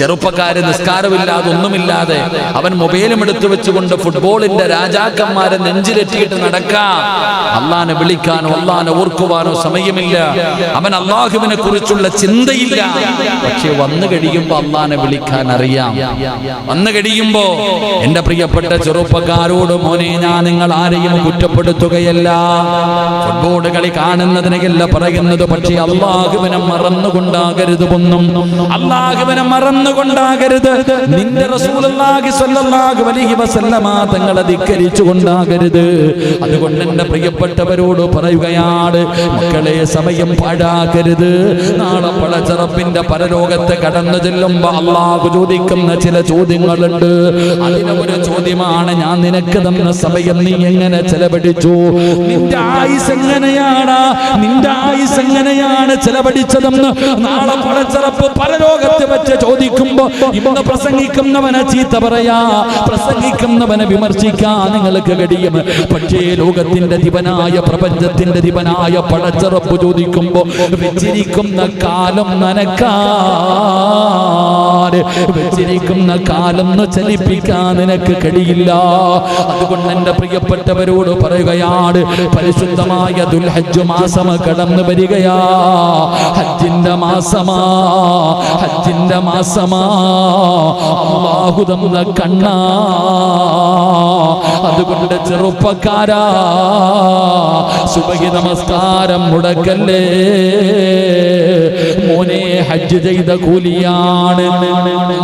ചെറുപ്പക്കാരൻ, നിസ്കാരമില്ലാതെ ഒന്നുമില്ലാതെ അവൻ മൊബൈലും എടുത്തു വെച്ചുകൊണ്ട് ഫുട്ബോളിന്റെ രാജാക്കന്മാരെ നെഞ്ചിലെറ്റിയിട്ട് നടക്കാം. അള്ളാനെ വിളിക്കാനോ അള്ളാനെ ഓർക്കുവാനോ സമയമില്ല. അവൻ അള്ളാഹുവിനെ കുറിച്ചുള്ള ചിന്തയില്ല. പക്ഷെ വന്നു കഴിയുമ്പോ അള്ളാനെ വിളിക്കാൻ അറിയാം. വന്നു കഴിയുമ്പോ എന്റെ പ്രിയപ്പെട്ട ചെറുപ്പക്കാരോട്, മോനെ ഞാൻ നിങ്ങൾ ആരെയും കുറ്റപ്പെടുത്തുകയല്ല, ഫുട്ബോൾ കളി കാണുന്നതിനല്ല പറയുന്നത്. പക്ഷെ അള്ളാഹുവിനെ മറന്നുകൊണ്ടാകരുത്, ഒന്നും അള്ളാഹുവിനെ മറന്നുകൊണ്ടാകരുത്. നിന്റെ റസൂലുള്ളാഹി സ്വല്ലല്ലാഹു അലൈഹി വസല്ലമ തങ്ങളെ ധിക്കരിച്ചുകൊണ്ടാകരുത്. അതുകൊണ്ട് എന്റെ പ്രിയപ്പെട്ടവരോട് പറയുകയാണ്, മക്കളെ സമയം പാഴാക്കരുത്. നാളെ പടച്ചറപ്പിന്റെ പരലോകത്ത് കടന്നു ചെല്ലുമ്പോ അള്ളാഹു ചോദിക്കുന്ന ചില ചോദ്യങ്ങളുണ്ട്. അതിലെ ഒരു ചോദ്യമാണ്, ഞാൻ നിനക്ക് തന്ന സമയം നീ എങ്ങനെ ചെലവഴിച്ചു? നിന്റെ ആയുസ് എങ്ങനെയാണ്, നിന്റെ ആയുസ് എങ്ങനെയാണ് ചെലവഴിച്ചതെന്ന് നാളെ പടച്ചറപ്പ് പരലോകത്ത് വെച്ച് ചോദിക്കുമ്പോ ഇന്ന് പ്രസംഗിക്കുന്നവനെ ചീത്ത പറയാ, പ്രസംഗിക്കുന്നവനെ വിമർശിക്കാൻ നിങ്ങൾക്ക് കഴിയും. പക്ഷേ ലോകത്തിന്റെ ദിവനായ, പ്രപഞ്ചത്തിന്റെ ദിവനായ പടച്ചറപ്പ് ചോദിക്കുമ്പോ വെച്ചിരിക്കുന്ന കാലം നനക്കാൻ, വെച്ചിരിക്കുന്ന കാലം ചലിപ്പിക്കാൻ നിനക്ക് കഴിയില്ല. അതുകൊണ്ട് എന്റെ പ്രിയപ്പെട്ടവരോട് പറയുകയാണ്, പരിശുദ്ധമായ ദുൽഹജ്ജ് മാസം കടന്നു വരികയാ. ഹജ്ജിന്റെ മാസമാ, ഹജ്ജിന്റെ മാസമാ. അല്ലാഹു തന്ന കണ്ണാ. അതുകൊണ്ട് ചെറുപ്പക്കാരാ, സുബഹി നമസ്കാരം മുടക്കല്ലേ മോനെ. ഹജ്ജ് ചെയ്ത കൂലിയാണ്,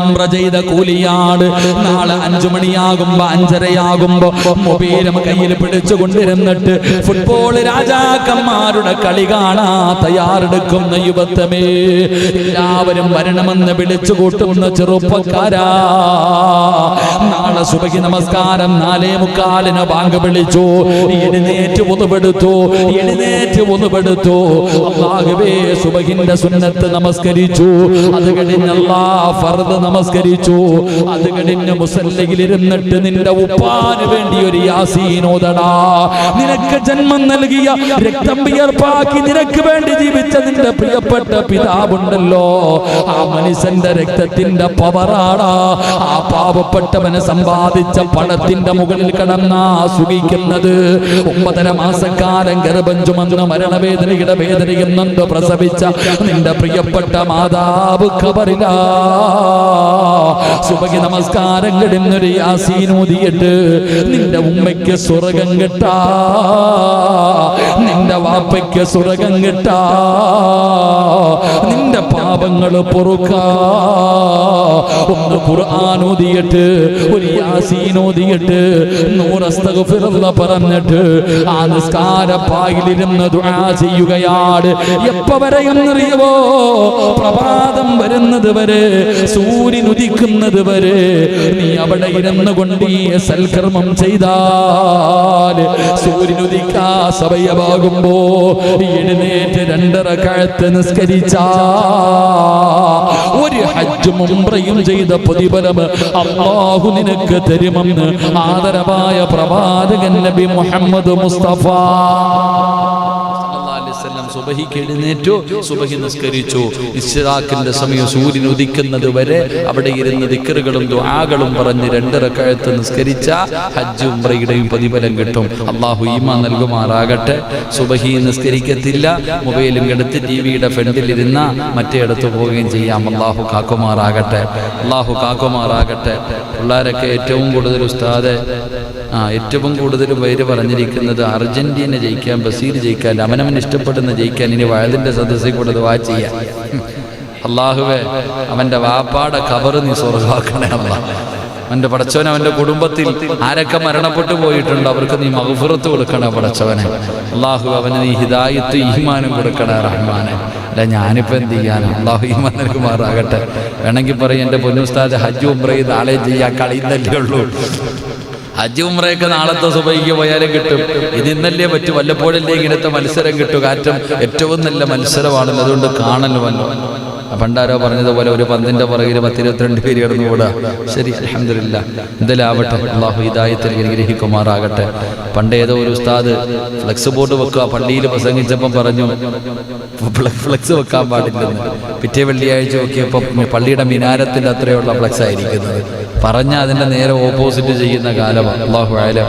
ഉംറ ചെയ്ത കൂലിയാണ്. നാളെ 5 മണിയാകുമ്പോ 5:30 മൊബൈലും കയ്യിൽ പിടിച്ചുകൊണ്ടിരുന്നിട്ട് ഫുട്ബോൾ രാജാക്കന്മാരുടെ കളി കാണാ തയ്യാറെടുക്കുന്ന യുവത്വമേ, എല്ലാവരും വരണമെന്ന് വിളിച്ചു കൂട്ടുന്ന ചെറുപ്പക്കാരാ, നാളെ സുബഹി നമസ്കാരം 4:45 ബാങ്ക് വിളിച്ചു. എഴുന്നേറ്റ് ഒന്നുപെടുത്തു, എഴുന്നേറ്റ് ഒന്നുപെടുത്തു. അല്ലാഹുവേ, സുബഹിന്റെ സുന്നത്ത് നമസ്കരിച്ചു, അത് കഴിഞ്ഞ് ഫർദ് നമസ്കരിച്ചു, അത് കഴിഞ്ഞ് മുസല്ലയിൽ ഇരുന്നിട്ട് നിന്റെ ഉപ്പാന് വേണ്ടി ഒരു യാസീൻ ഓതടാ. നിനക്ക് ജന്മം നൽകിയ, രക്തം വിയർപ്പാക്കി നിനക്ക് വേണ്ടി ജീവിച്ച നിന്റെ പ്രിയപ്പെട്ട പിതാവുണ്ടല്ലോ, ആ മനുഷ്യന്റെ രക്തത്തിന്റെ പവറാടാ. ആ പാവപ്പെട്ടവനെ സമ്പാദിച്ച പണത്തിന്റെ മുകളിൽ കിടന്നാ സുഖിക്കുന്നത്. 9.5 മാസക്കാലം ഗർഭം ചുമന്ന മരണവേദനയുടെ വേദനയെന്നുണ്ട് പ്രസവിച്ച നിന്റെ പ്രിയപ്പെട്ട മാതാവ് ഖബറിലാ. സുബഹി നമസ്കാരം കഴിഞ്ഞൊരു യാസീൻ ഓതിയിട്ട് നിന്റെ ഉമ്മയ്ക്ക് സ്വർഗം കിട്ടാ, നിന്റെ വാപ്പയ്ക്ക് സ്വർഗം കിട്ടാ, നിന്റെ പാപങ്ങൾ പൊറുക്കാ. ഒന്ന് ഖുർആൻ ഓതിയിട്ട്, ഒരു യാസീൻ ഓതിയിട്ട്, 100 അസ്തഗ്ഫിറുല്ലാഹ് പറഞ്ഞിട്ട് ആ നിസ്കാരപ്പായിലിരുന്ന് ദുആ ചെയ്യുകയാണ്. എപ്പോ വരെയെന്നറിയുമോ? പ്രഭാതം വരുന്നത് വരെ, സൂര്യൻ ഉദിക്കുന്നത് വരെ നീ അവിടെ ഇരുന്നു കൊണ്ട് ഈ സൽക്കർമ്മം ചെയ്താൽ സൂര്യൻ ഉദിക്കാ സമയമാകുമ്പോ എഴുന്നേറ്റ് 2 റക്അത്ത് നിസ്കരിച്ചാ ഒരു ഹജ്ജും ഉംറയും ചെയ്ത പ്രതിഫലം അല്ലാഹു നിനക്ക് തരുമെന്ന് ആദരവായ പ്രവാചകൻ നബി മുഹമ്മദ് മുസ്തഫ സുബഹിക്ക് എഴുന്നേറ്റു, സുബഹി നിസ്കരിച്ചു. ഇശ്റാഖിന്റെ സമയം സൂര്യൻ ഉദിക്കുന്നത് വരെ അവിടെ ഇരുന്ന് ദിക്റുകളും ദുആകളും പറഞ്ഞ് 2 റക്അത്ത് നിസ്കരിച്ച ഹജ്ജ് ഉംറയുടെയും പ്രതിഫലം കിട്ടും. അല്ലാഹു ഈമാൻ നൽകുമാറാകട്ടെ. സുബഹി നിസ്കരിക്കത്തില്ല, മൊബൈലും എടുത്ത് ടിവിയുടെ ഫ്രണ്ടിലിരുന്ന മറ്റേടത്ത് പോവുകയും ചെയ്യാം. അല്ലാഹു കാക്കുമാറാകട്ടെ, അല്ലാഹു കാക്കുമാറാകട്ടെ. പിള്ളേരൊക്കെ ഏറ്റവും കൂടുതൽ ഉസ്താദ് ഏറ്റവും കൂടുതൽ പേര് പറഞ്ഞിരിക്കുന്നത് അർജന്റീന ജയിക്കാൻ, ബ്രസീൽ ജയിക്കാൻ, അവനവൻ ഇഷ്ടപ്പെടുന്ന ജയിക്കാൻ ഇനി വയലിന്റെ സദസ്സിൽ കൂടെ ദുആ ചെയ്യാം. അല്ലാഹുവേ, അവന്റെ വാപ്പാടെ ഖബർ നീ സ്വർഗ്ഗമാക്കണേ അല്ലാഹ്. അവൻ്റെ പടച്ചവൻ അവൻ്റെ കുടുംബത്തിൽ ആരൊക്കെ മരണപ്പെട്ടു പോയിട്ടുണ്ട് അവർക്ക് നീ മഗ്ഫിറത്ത് കൊടുക്കണേ പടച്ചവനെ. അള്ളാഹു അവന് നീ ഹിദായത്ത് ഈമാനും കൊടുക്കണേ റഹ്മാനെ. അല്ല ഞാനിപ്പോൾ എന്ത് ചെയ്യാനാണ്? അള്ളാഹു ഈമാൻ നിനക്ക് മാറാകട്ടെ. വേണമെങ്കിൽ പറയും എൻ്റെ പൊന്നുസ്താദ് ഹജ്ജ് ഉംറയും നാളെ ചെയ്യാൻ കളിയുന്നല്ലേ ഉള്ളൂ. ഹജ്ജ് ഉംറയൊക്കെ നാളത്തെ സുബഹിക്ക് പോയാലും കിട്ടും. ഇത് ഇന്നല്ലേ പറ്റും, വല്ലപ്പോഴല്ലേ ഇങ്ങനത്തെ മത്സരം കിട്ടും. കാരണം ഏറ്റവും നല്ല മത്സരമാണല്ലോ, അതുകൊണ്ട് കാണലുമല്ലോ. പണ്ടാരോ പറഞ്ഞതുപോലെ ഒരു പന്തിൻ്റെ പുറകിൽ 10-22 പേര് കിടന്നു കൂടാ. ശരി, അൽഹംദുലില്ലാ, എന്തെല്ലാവട്ടെ. അള്ളാഹു ഹിദായത്തിൽ അനുഗ്രഹിക്കുമാറാകട്ടെ. പണ്ട് ഏതോ ഒരു ഉസ്താദ് ഫ്ലെക്സ് ബോർഡ് വെക്കുക പള്ളിയിൽ പ്രസംഗിച്ചപ്പം പറഞ്ഞു ഫ്ലെക്സ് വെക്കാൻ പാടില്ലെന്ന്. പിറ്റേ വെള്ളിയാഴ്ച നോക്കിയപ്പോൾ പള്ളിയുടെ മിനാരത്തിൻ്റെ അത്രയുള്ള ഫ്ലെക്സ് ആയിരിക്കുന്നത്. പറഞ്ഞ അതിൻ്റെ നേരെ ഓപ്പോസിറ്റ് ചെയ്യുന്ന കാലമാണ്. അള്ളാഹു ആയാലും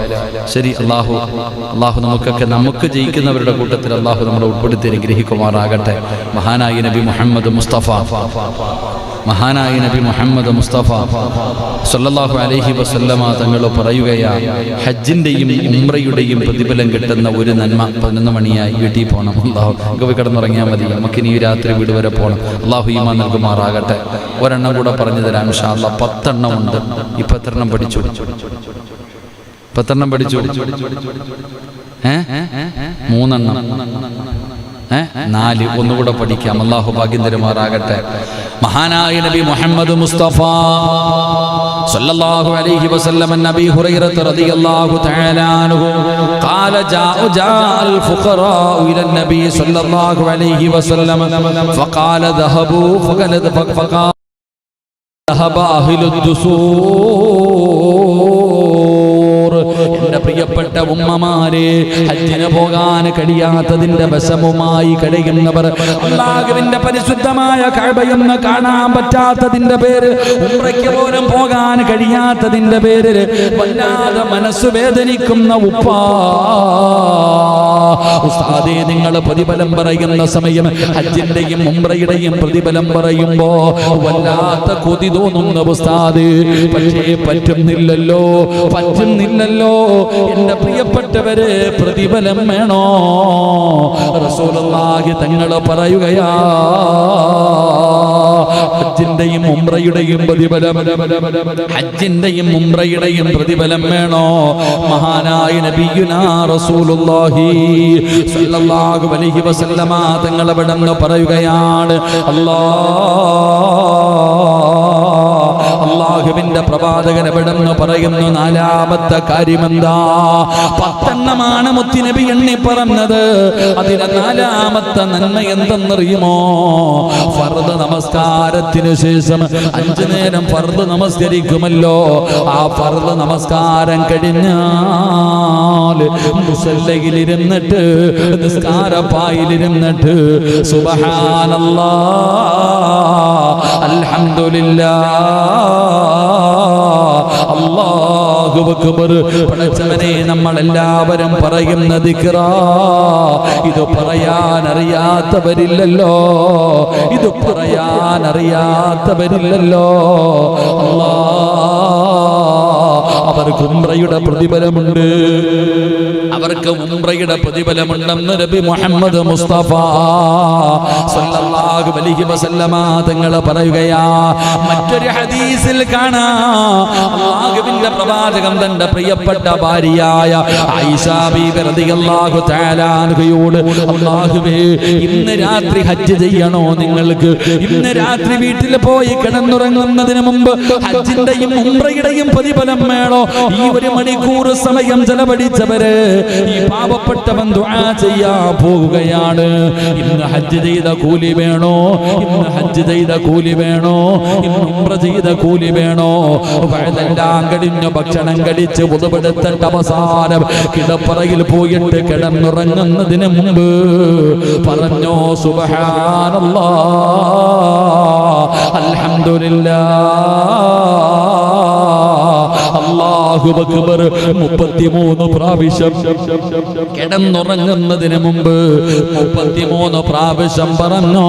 ശരി. അള്ളാഹു നമുക്ക് ജയിക്കുന്നവരുടെ കൂട്ടത്തിൽ അള്ളാഹു നമ്മളെ ഉൾപ്പെടുത്തി അനുഗ്രഹിക്കുമാറാകട്ടെ. മഹാനായ നബി മുഹമ്മദ് മുസ്തഫ സല്ലല്ലാഹു അലൈഹി വസല്ലമ തങ്ങൾ പറയുകയാ, ഹജ്ജിന്റെയും ഉംറയുടെയും പ്രതിഫലം കിട്ടുന്ന ഒരു നന്മ 11 മണിയായി വീട്ടിൽ പോകണം. അള്ളാഹു പോയി കിടന്നുറങ്ങിയാൽ മതി, നമുക്കിനി ഈ രാത്രി വീട് വരെ പോകണം. അള്ളാഹു ഈമാൻ നൽകുമാറാകട്ടെ. ഒരെണ്ണം കൂടെ പറഞ്ഞു തരാം ഇൻഷാ അല്ലാഹ്. 10 എണ്ണം ഉണ്ട്. ഇപ്പൊ എത്ര എണ്ണം പഠിച്ചു? 10 എണ്ണം പഠിച്ചു. 3 എണ്ണം, 4 ഒന്നുകൂടെ പഠിക്കാം. അല്ലാഹു ഭാഗ്യം തരുമാറാകട്ടെ. മഹാനായ നബി മുഹമ്മദ് മുസ്തഫ സല്ലല്ലാഹു അലൈഹി വസല്ലം നബി ഹുറൈറ റളിയല്ലാഹു തആല അൻഹു قال جاء الفقراء الى النبي صلى الله عليه وسلم فقال ذهبوا فقال ذهب اهل الدثور. എന്റെ പ്രിയപ്പെട്ട ഉമ്മമാരെ, ഹജ്ജിന് പോകാൻ കഴിയാത്തതിന്റെ വശമുമായി കഴിയുന്നവർ, അല്ലാഹുവിന്റെ പരിശുദ്ധമായ കഅബയൊന്ന് കാണാൻ പറ്റാത്തതിന്റെ പേര്, ഉംറയ്ക്ക് പോലും പോകാൻ കഴിയാത്തതിന്റെ പേരിൽ വല്ലാതെ മനസ്സ് വേദനിക്കുന്ന ഉപ്പാ, ഉസ്താദേ നിങ്ങൾ പ്രതിഫലം പറയുന്ന സമയം ഹജ്ജിന്റെയും ഉംറയുടെയും പ്രതിഫലം പറയുമ്പോ വല്ലാത്ത കൊതി തോന്നുന്ന ഉസ്താദ്. പക്ഷേ പറ്റുന്നില്ലല്ലോ. എന്റെ പ്രിയപ്പെട്ടവരെ, പ്രതിഫലം വേണോ? റസൂലുള്ളാഹി തങ്ങൾ പറയുകയാ, ഹജ്ജിന്റെയും ഉംറയുടെയും പ്രതിഫലം വേണോ? മഹാനായ നബിയുനാ റസൂലുള്ളാഹി സ്വല്ലല്ലാഹു അലൈഹി വസല്ലമ തങ്ങൾ അവിടുന്ന് പറയുകയാണ്, അല്ലാഹുവിന്റെ പ്രവാചകൻ എവിടെന്ന് പറയുന്നു, 4ാമത്തെ കാര്യമെന്താ? 10 എണ്ണമാണ് മുത്തുനബി എണ്ണി പറഞ്ഞത്. അതിലെ 4ാമത്തെ നന്മ എന്തെന്നറിയുമോ? ഫർദ് നമസ്കാരത്തിന് ശേഷം 5 നേരം ഫർദ് നമസ്കരിക്കുമല്ലോ. ആ ഫർദ് നമസ്കാരം കഴിഞ്ഞാൽ മുസല്ലയിലിരുന്നിട്ട്, നിസ്കാരപ്പായിലിരുന്നിട്ട് സുബ്ഹാനല്ലാഹ്, അൽഹംദുലില്ലാഹ്, അല്ലാഹു അക്ബർ. പടച്ചവനെ, നമ്മളെല്ലാവരും പറയുന്ന ദിക്റാ. ഇത് പറയാൻ അറിയാത്തവരില്ലല്ലോ. അവർക്ക് ഉംറയുടെ പ്രതിഫലമുണ്ട്. പ്രതിഫലമുണ്ടെന്ന് നബി മുഹമ്മദ് മുസ്തഫ സല്ലല്ലാഹു അലൈഹി വസല്ലമ തങ്ങൾ പറയുകയാ. മറ്റൊരു ഹദീസിൽ കാണാം, അല്ലാഹുവിന്റെ പ്രവാചകൻ തന്റെ പ്രിയപ്പെട്ട ഭാര്യയായ ആയിഷ ബീബി റളിയല്ലാഹു തആല അൻഹയോട്, അല്ലാഹുവേ, ഇന്ന് രാത്രി ഹജ്ജ് ചെയ്യണോ നിങ്ങൾക്ക്? ഇന്ന് രാത്രി വീട്ടിൽ പോയി കിടന്നുറങ്ങുന്നതിന് മുമ്പ് ഹജ്ജിന്റെയും ഉംറയുടെയും പ്രതിഫലം വേണോ? ഈ 1 മണിക്കൂർ സമയം ചെലവഴിച്ചവര്, ഈ പാവപ്പെട്ടവൻ ദുആ ചെയ്യാൻ പോവുകയാണ്. ഇന്ന് ഹജ്ജ് ചെയ്ത കൂലി വേണോ? ഇന്ന് ഹജ്ജ് ചെയ്ത കൂലി വേണോ? ഇന്ന് ഉംറ ചെയ്ത കൂലി വേണോ? വയതെല്ലാം കഴിഞ്ഞ് ഭക്ഷണം കഴിച്ച് ഉദപ്പെടുത്തിട്ട് അവസാനം കിടപ്പറയിൽ പോയിട്ട് കിടന്നുറങ്ങുന്നതിന് മുമ്പ് പറഞ്ഞോ, സുബ്ഹാനല്ലാഹ്, അൽഹംദുലില്ലാഹ്, അല്ലാഹ് അല്ലാഹു അക്ബർ 33 പ്രാവശ്യം കിടന്നുറങ്ങുന്നതിന് മുമ്പ് 33 പ്രാവശ്യം പറഞ്ഞോ,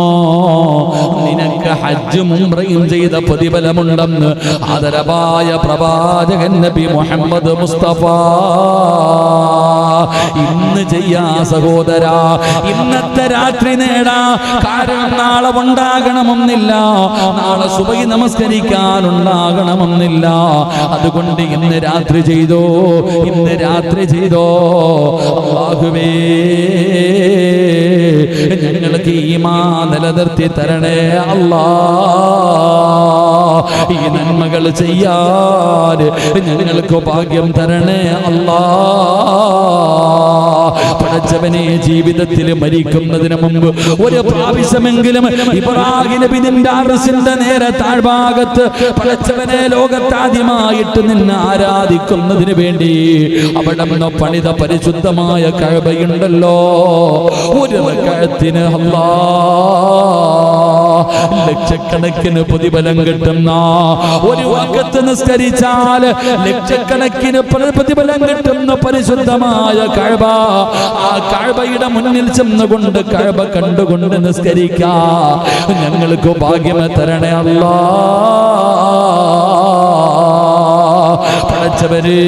നിനക്ക് ഹജ്ജും ഉംറയും ചെയ്ത പ്രതിഫലമുണ്ടെന്ന് ആദരവായ പ്രവാചകൻ നബി മുഹമ്മദ് മുസ്തഫ. ഇന്ന് ചെയ്യാ സഹോദരാ, ഇന്നത്തെ രാത്രി നേടാ. കാരണം നാളെ ഉണ്ടാകണമെന്നില്ല, നാളെ സുബഹി നമസ്കരിക്കാനുണ്ടാകണമെന്നില്ല. അതുകൊണ്ട് ഇന്ന് രാത്രി ചെയ്തോ, ഇന്ന് രാത്രി ചെയ്തോ. അല്ലാഹുവേ, ഞങ്ങൾക്ക് ഈമാൻ നിലനിർത്തി തരണേ അല്ലാ. ഈ നന്മകൾ ചെയ്യാൻ ഞങ്ങൾക്ക് ഭാഗ്യം തരണേ അല്ലാ. പടച്ചവനെ, ജീവിതത്തിൽ മരിക്കുന്നതിന് മുമ്പ് ഒരു പ്രാവശ്യമെങ്കിലും ഇബ്രാഹിം നബി നിന്റെ അർശിന്റെ നേരെ താഴ്ഭാഗത്ത് പടച്ചവനെ ലോകത്താദ്യമായിട്ട് നിന്നെ ആരാധിക്കുന്നതിന് വേണ്ടി അവിടെ നിന്ന് പണിത പരിശുദ്ധമായ കഅബയുണ്ടല്ലോ, ഒരു റക്അത്തിന് ലക്ഷക്കണക്കിന് പ്രതിഫലം കിട്ടുന്ന, ഒരു വഖത്ത് നിസ്കരിച്ചാൽ ലക്ഷക്കണക്കിന് പ്രതിഫലം കിട്ടുന്ന പരിശുദ്ധമായ കഅബ. ആ കഅബയുടെ മുന്നിൽ ചെന്നുകൊണ്ട് കഅബ കണ്ടുകൊണ്ട് നിസ്കരിക്കാ ഞങ്ങൾക്ക് ഭാഗ്യം തരണേ അല്ലാ. പടച്ചവരേ,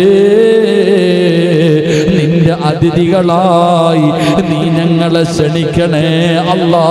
നിന്റെ അതിഥികളായി നീ ഞങ്ങളെ ക്ഷണിക്കണേ അല്ലാ.